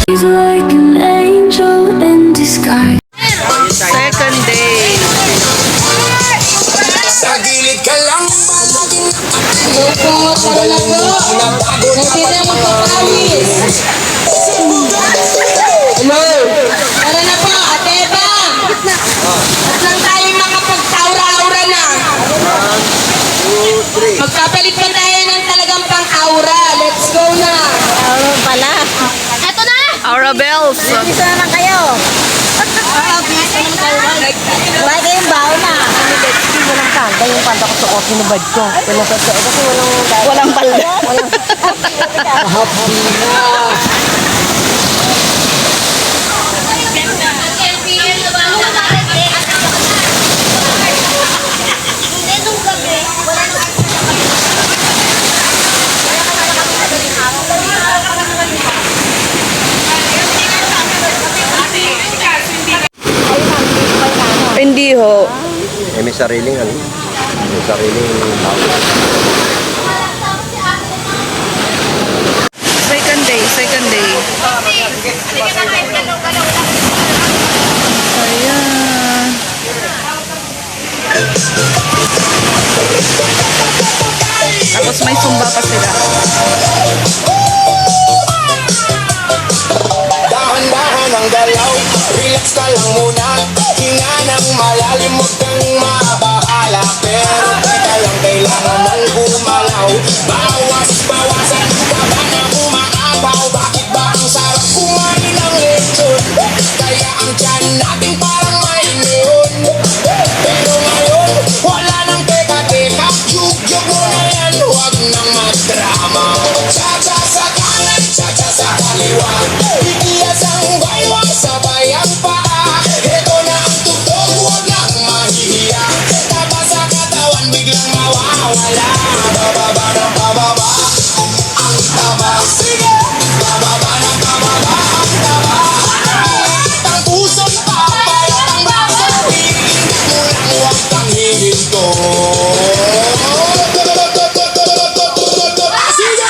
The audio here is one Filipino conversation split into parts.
He's like an angel in disguise. Second day. Sa gilid ka lang Tara na po, Ateba! At lang tayo makapag-aura-aura na. Magkapalit pa tayo ng talagang pang-aura. Let's go na. Ano pala? Eto na! Aura bells. Isa naman kayo. Wala kayong baon na. Hindi walang panda. Yung panda ko suot, hinubad ko. Walang panda. Kasi walang pala. Walang Hindi ho. Eh, may sariling ano? May sariling tao. Second day, second day. Ayan. Tapos may sumba pa sila. dahan-dahan ang galaw. Relax ka lang muna. Hinga ng malalim, huwag kang mabahala. Pero teka lang, kailangan mong gumalaw. Bawas-bawasan ka ba na umaapaw? Bakit ba ang sarap kumain ng lechon? Kaya ang tiyan natin parang may neon. Pero ngayon, wala nang teka-teka. Yug-yug mo na yan, huwag nang magdrama. Cha-cha sa kanan, cha-cha sa kaliwa. Bigiyas ang baywa, sabay ang paa. Ito na ang tugtog, huwag nang mahihiya. Taba sa katawan, biglang mawawala. Bababa ng bababa, ang taba. Sige! Bababa ng bababa, ang taba. Ang pusong papaya, ang baksa. Hihintay mo lang, huwag kang hihinto. Sige!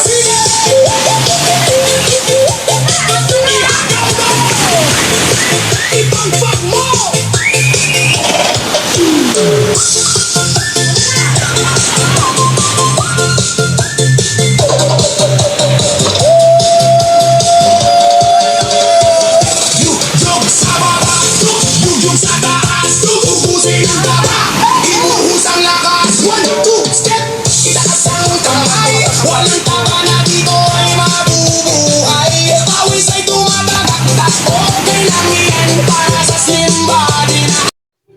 Sige! Ipagpag mo! Yug-yug sa baba, yug-yug sa taas. Ubusin ang taba, ibuhos ang lakas. 1, 2, step, itaas ang kamay. Walang taba na dito ay mabubuhay. Pawis ay tumatagak-tak, okay lang yan para sa slim body na.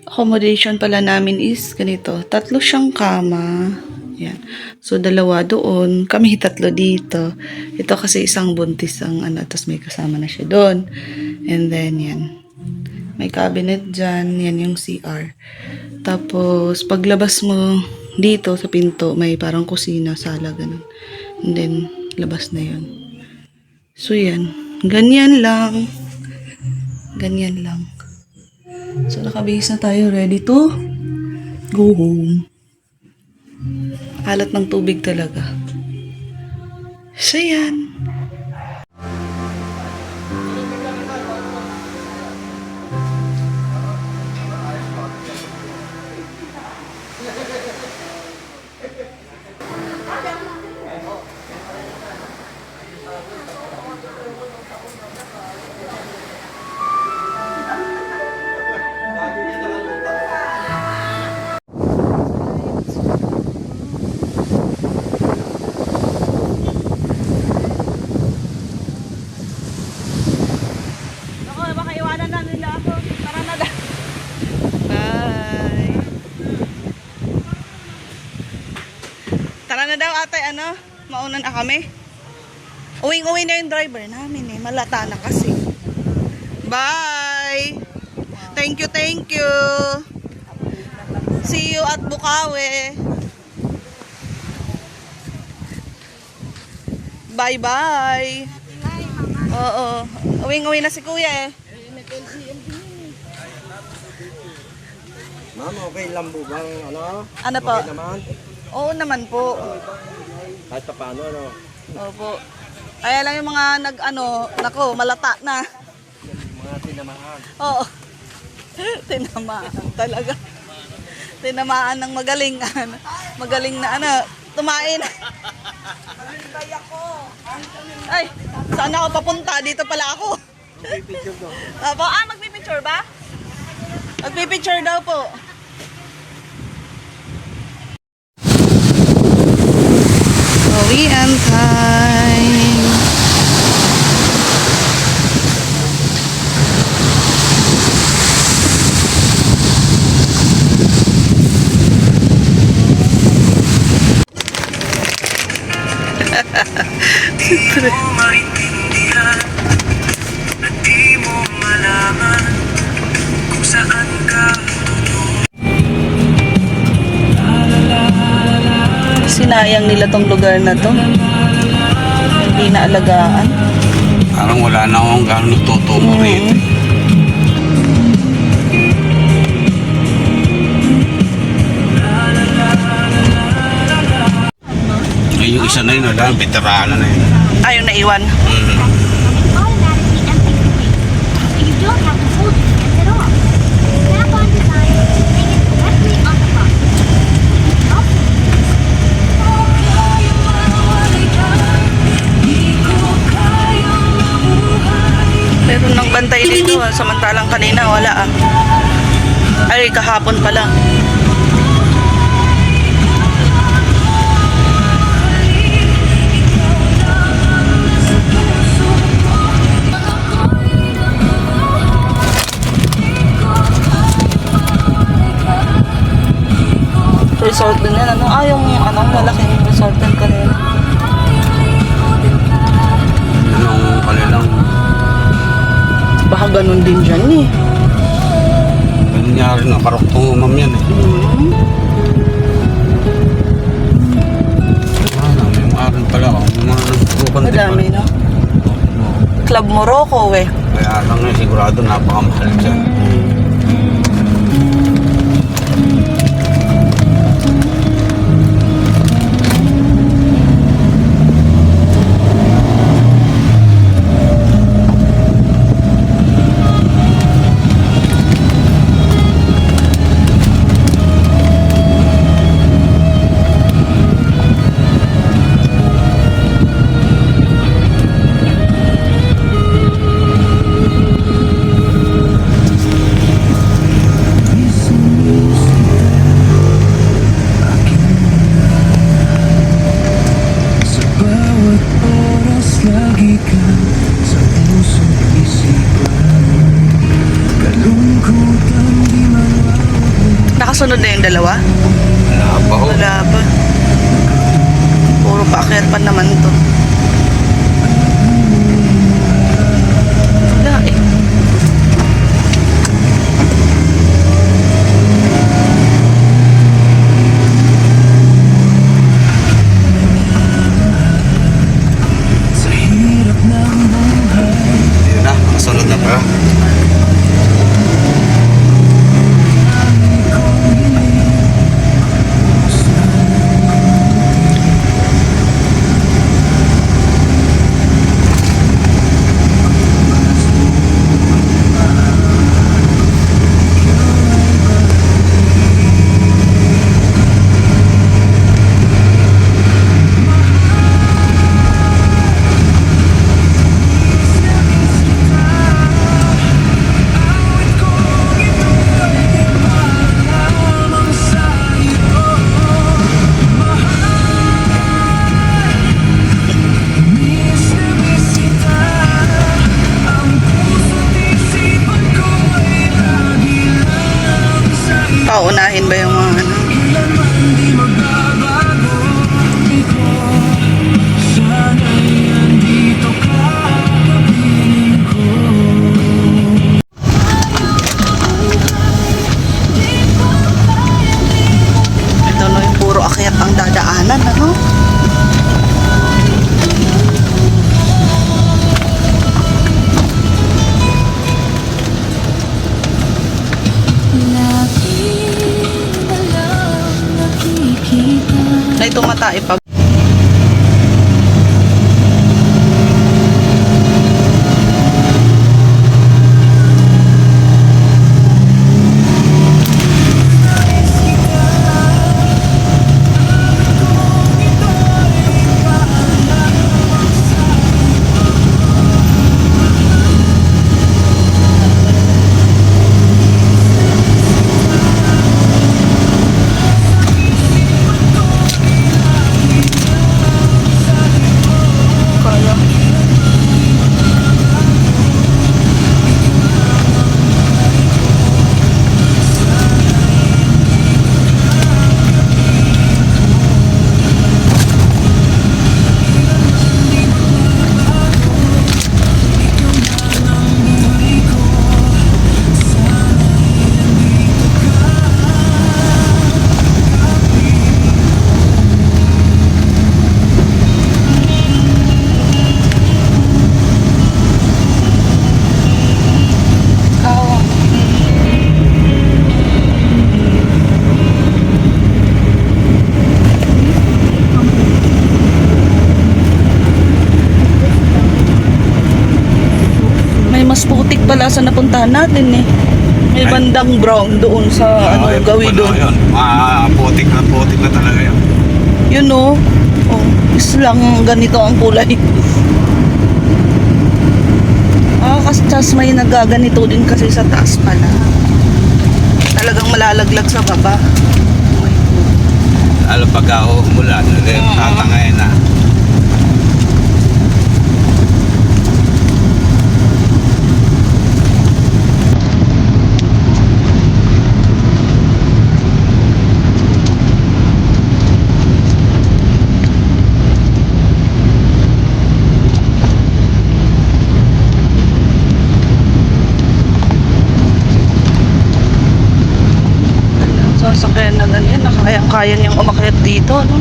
Accommodation pala namin is ganito. 3 siyang kama. Yan. So, 2 doon. Kami 3 dito. Ito kasi isang buntis ang ano. Tapos may kasama na siya doon. And then, yan. May cabinet dyan. Yan yung CR. Tapos, paglabas mo dito sa pinto, may parang kusina, sala, ganun. And then, labas na yun. So, yan. Ganyan lang. Ganyan lang. So, nakabihis na tayo. Ready to go home. Alat ng tubig talaga. So, yan. Bye. Tara na daw ate, ano? Mauna na kami. Uwing-uwi na yung driver namin eh. Malata na kasi. Bye! Thank you, thank you! See you at Bukawi! Bye-bye! Oo. Uwing-uwi na si kuya eh. Ma'am, okay lang po bang ano? Ano po? Okay naman? Oo naman po. Kahit pa paano, ano? Opo. Kaya lang yung mga nako, malata na. Mga tinamaan. Oo. Tinamaan talaga. Tinamaan ng magaling. Magaling na tumain. Ay, saan ako papunta? Dito pala ako. Magpipicture ba? Magpipicture daw po. Uwian time. Sinayang nila tong lugar na to. Hindi na alagaan. Parang wala na akong gano'ng nagtutumo rito. Ay, yung isa na yun, wala, veterana na yun. Ayaw na iwan. automatically empty the weight, so you don't have to hold your hands at all. Snap-on design, laying it directly on the box. Meron ng bantay dito samantalang kanina wala Ay, kahapon pala. Resort din yan. Yung malaking resort din kanina. Yung kanilang, Baka ganun din dyan eh. nangyari na, karoktong umam yan eh. May mga rin pala, may mga nagtutukan din pala. Madami, no? Club Morocco eh. Kaya lang eh, sigurado napakamahal dyan. Nakasunod na yung dalawa? Wala pa ho. Wala pa. Puro paakyat pa naman to. Wala eh. Yun na, nakasunod na pa. Paunahin ba yung mga Ito no, yung puro akyat ang dadaanan, Ay, tumatay pa. pala sa napuntahan natin eh. May bandang brown doon sa ano, gawi doon. Yun. Putik na talaga yun. Yun oh. Oh, islang ganito ang kulay. Kasi may nagaganito din kasi sa taas pala. Talagang malalaglag sa baba. Lalo pagka umulan, tatangay na. Sasakyan na ganyan, kaya niyang umakyat dito, no?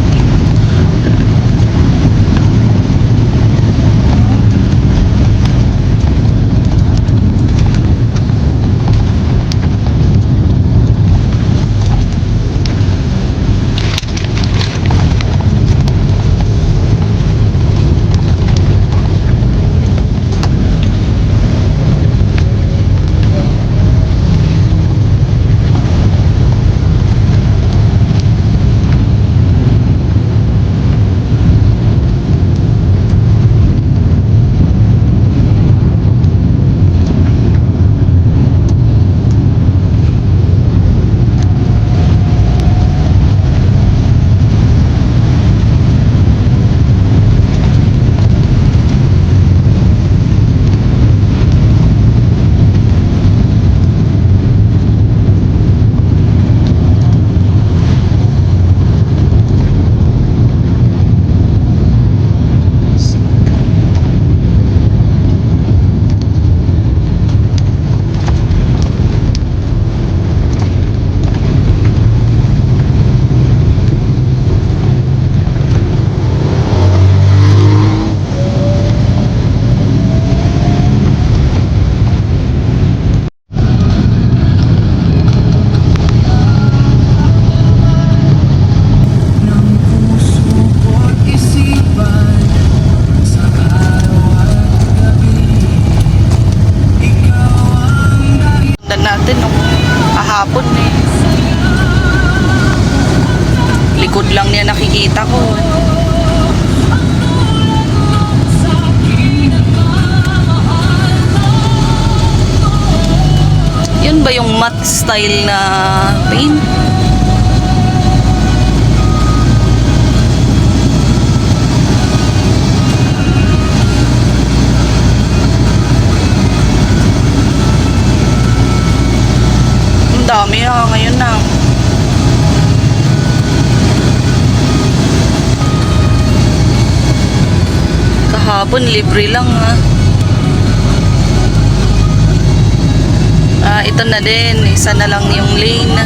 Natin nung kahapon eh. Likod lang niya nakikita ko. Yun ba yung matte style na paint? Dami ngayon na. Kahapon libre lang ito na din, isa na lang yung lane.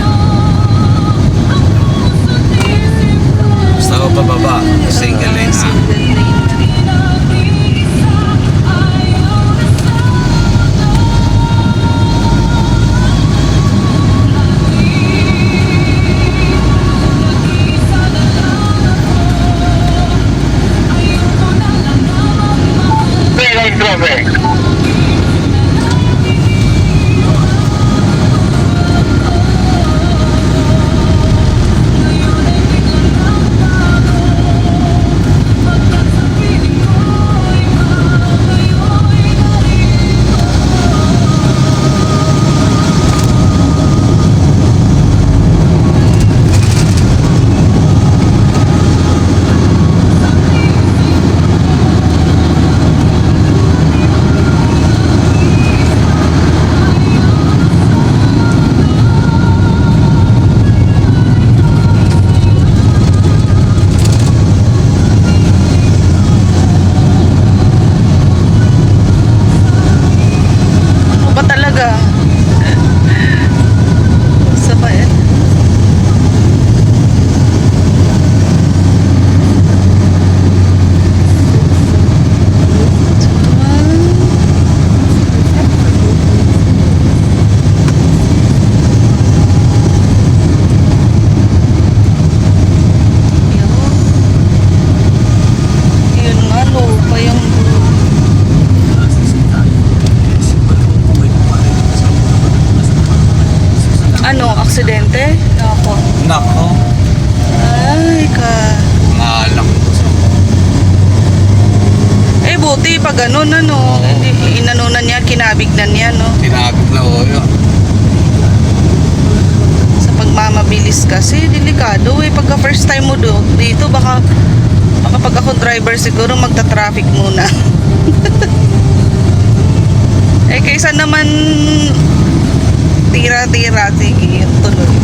Basta ko pababa, single lane na. Single lane. aksidente? Ako. Nako, Ay, maalang ko sa buti pag ganun, ano, hindi, inanunan niya, kinabignan niya, no? tinagod na o yun. Sa pagmamabilis kasi, delikado eh. Pagka first time mo dito, baka pag ako driver siguro magta-traffic muna. Eh, kaysa naman tira-tira, sige, tuloy.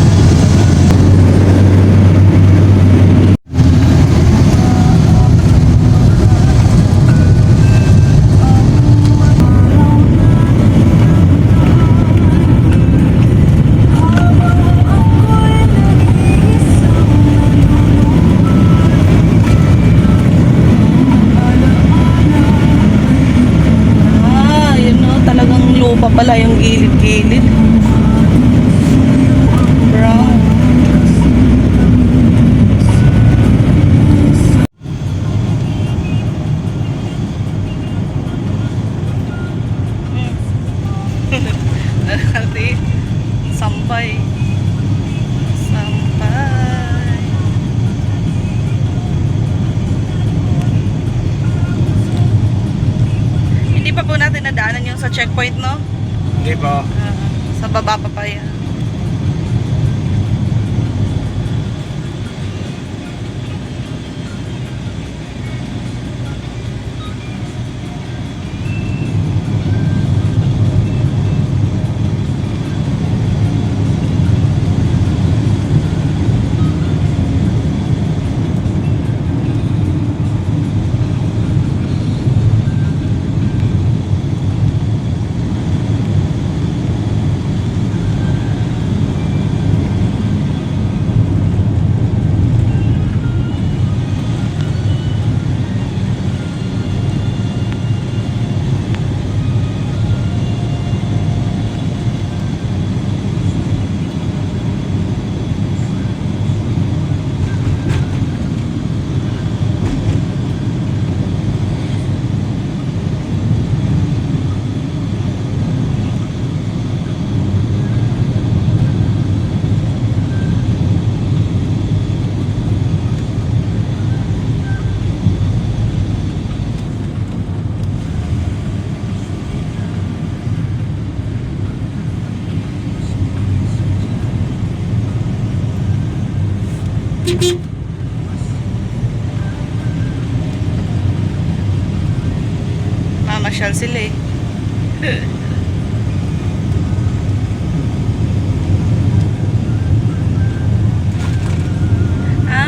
Yun no, talagang lupa pala yung gilid-gilid. Brown. Ate, sampay. Sampay. Hindi pa po natin nadaanan yung sa checkpoint, no? Hindi po. Sa baba pa pa yan. Mamasyal sila eh.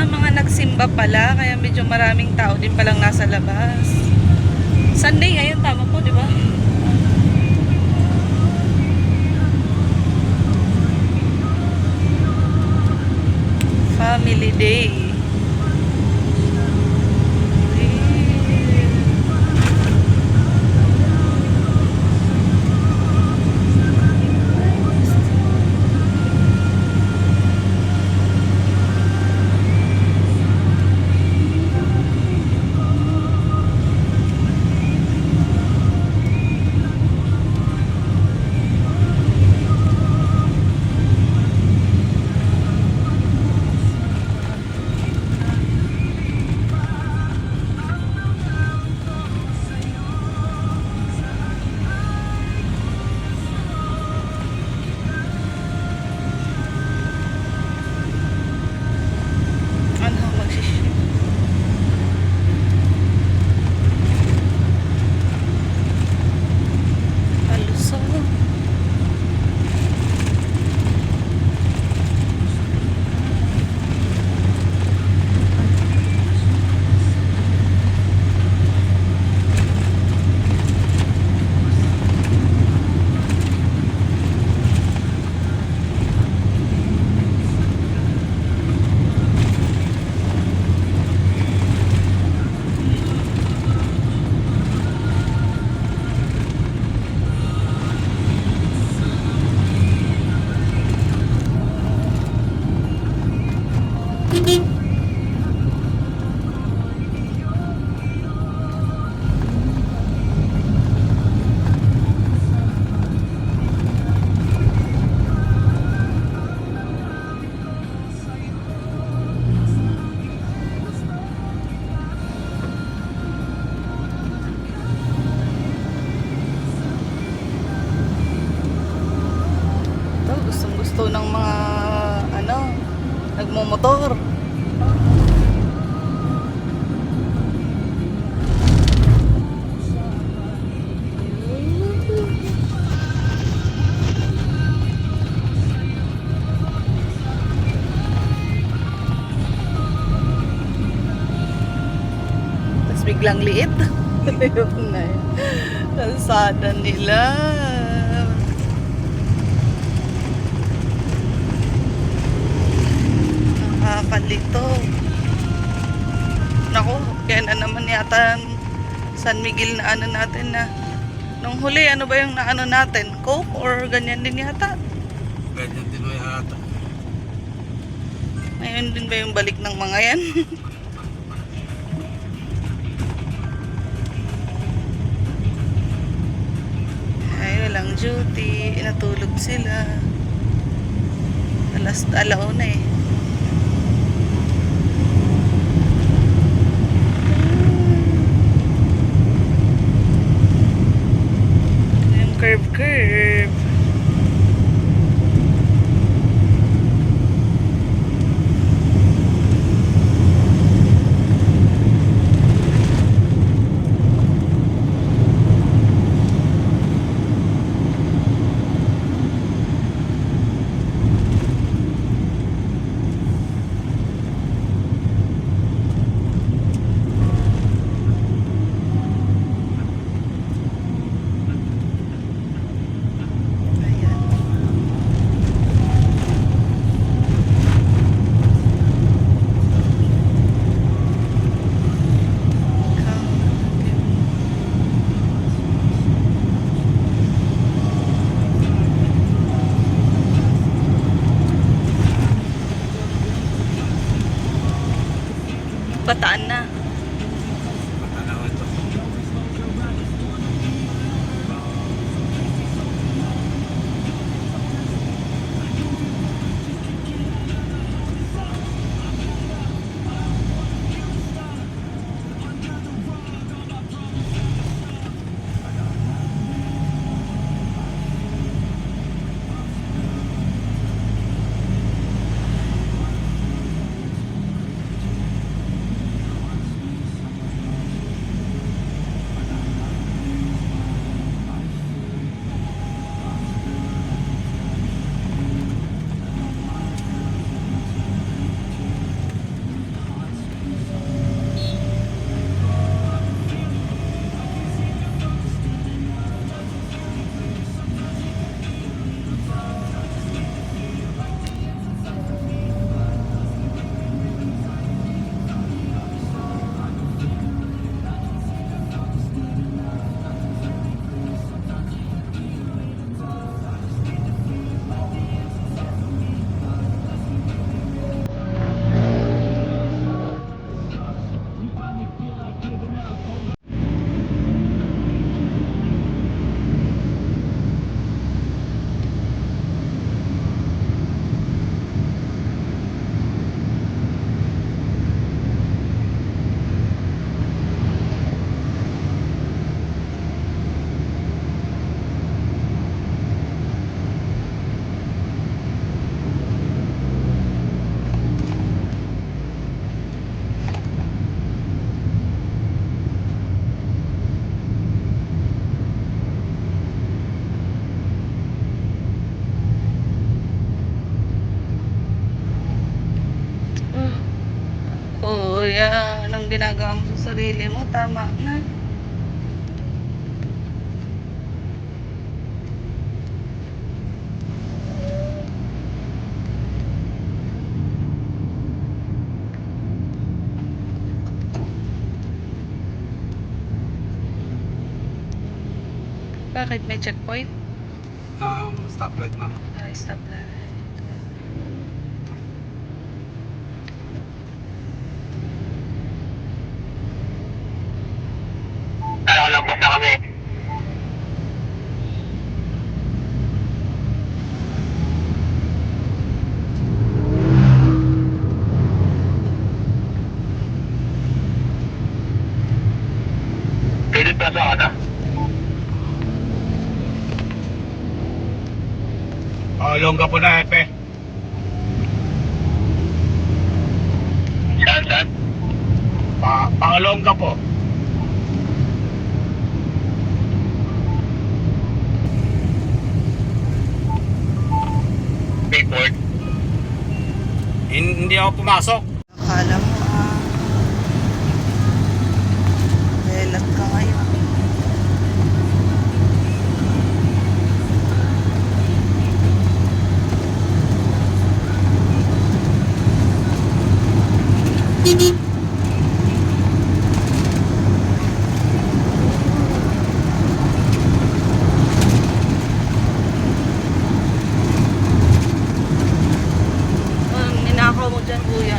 Mga nagsimba pala, kaya medyo maraming tao din palang nasa labas. Sunday ngayon, tama po, di ba? Family Day. gusto ng mga nagmumotor. Tapos biglang liit. Yun na yun. Kalsada nila. Nakakalito. Naku, yan na naman yata San Miguel na ano natin na. Nung huli, ano ba yung naano natin? Coke or ganyan din yata? Ganyan din mo yata. Ngayon din ba yung balik ng mga yan? Ay, walang duty. Inatulog sila. Alauna eh. Yung curve. Ayan. Bataan na. Matanaw ito. Kuya, anong ginagawa mo sa sarili mo? Tama na. Bakit may checkpoint? Stoplight ma'am. Ay, stoplight. Lalabas na kami. Pilit na sa kada. Longga po na, Epe. Saan? Pangalongga po. Bayport. Hindi ako pumasok. Akala mo lelat ka ngayon. Ninakaw mo dyan, kuya.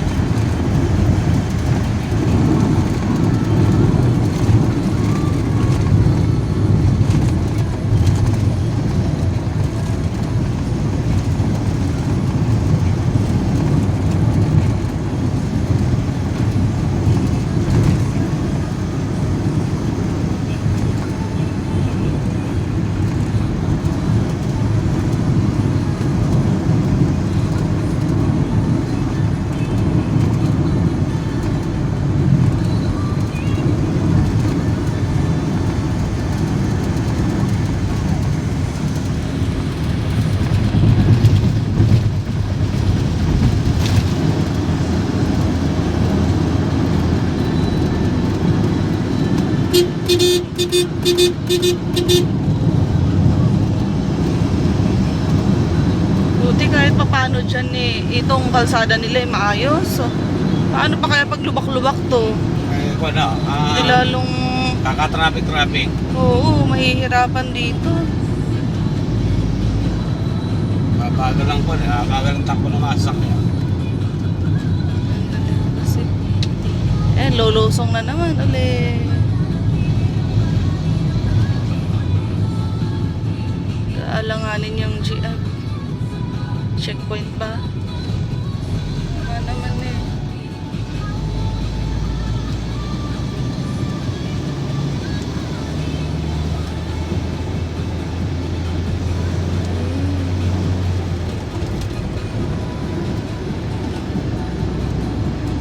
Buti kahit papano dyan itong kalsada nila maayos. So, paano pa kaya pag lubak-lubak to? Di lalong... Kaka-traffic. Oo, mahihirapan dito. Bagal lang po, bagal ang takbo ng masakyan. Kasi, lolusong na naman ulit. Alanganin yung GF. Checkpoint ba? Wala naman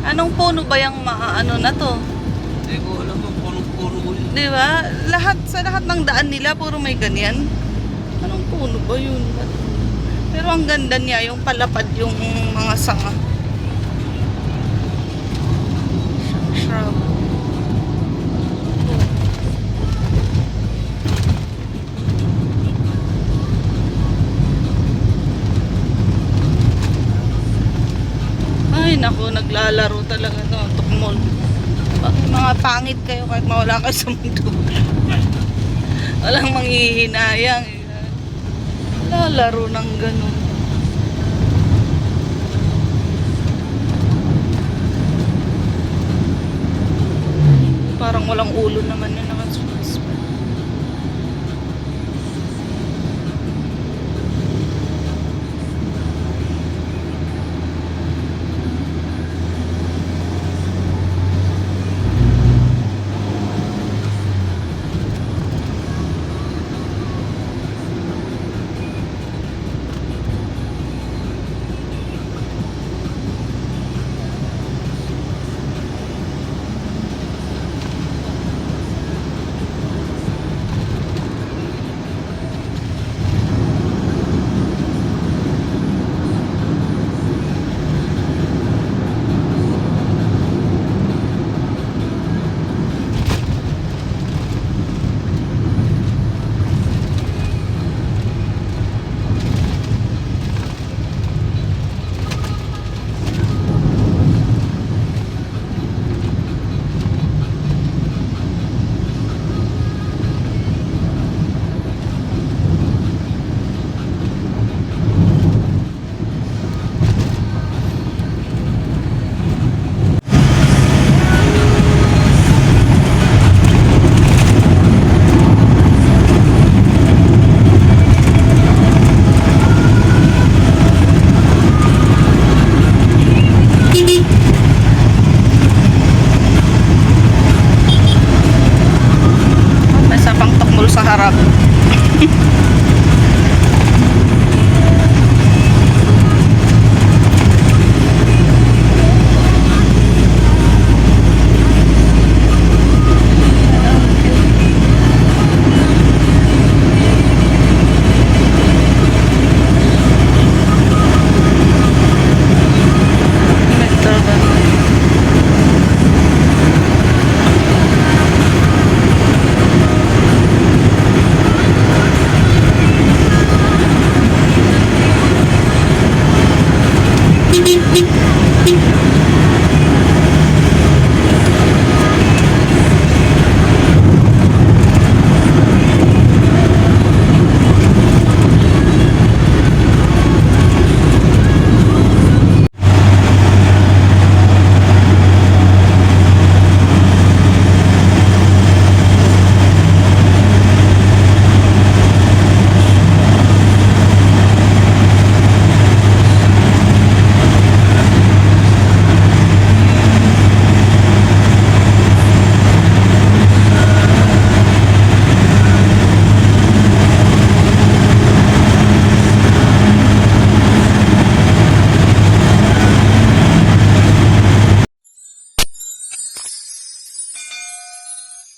Anong puno ba yung maano na to? Hindi ko alam kung punong-puno ko yun. Di ba? Sa lahat ng daan nila, puro may ganyan. Anong puno ba yun? Pero ang ganda niya, yung palapad yung mga sanga. Shrub. Ay, naku, naglalaro talaga no, tukmol. Mga pangit kayo kahit mawala kayo sa mundo. Walang manghihinayang. Lalaro ng ganun. Parang walang ulo naman na nakasulas. May isa pang tukmol sa harap.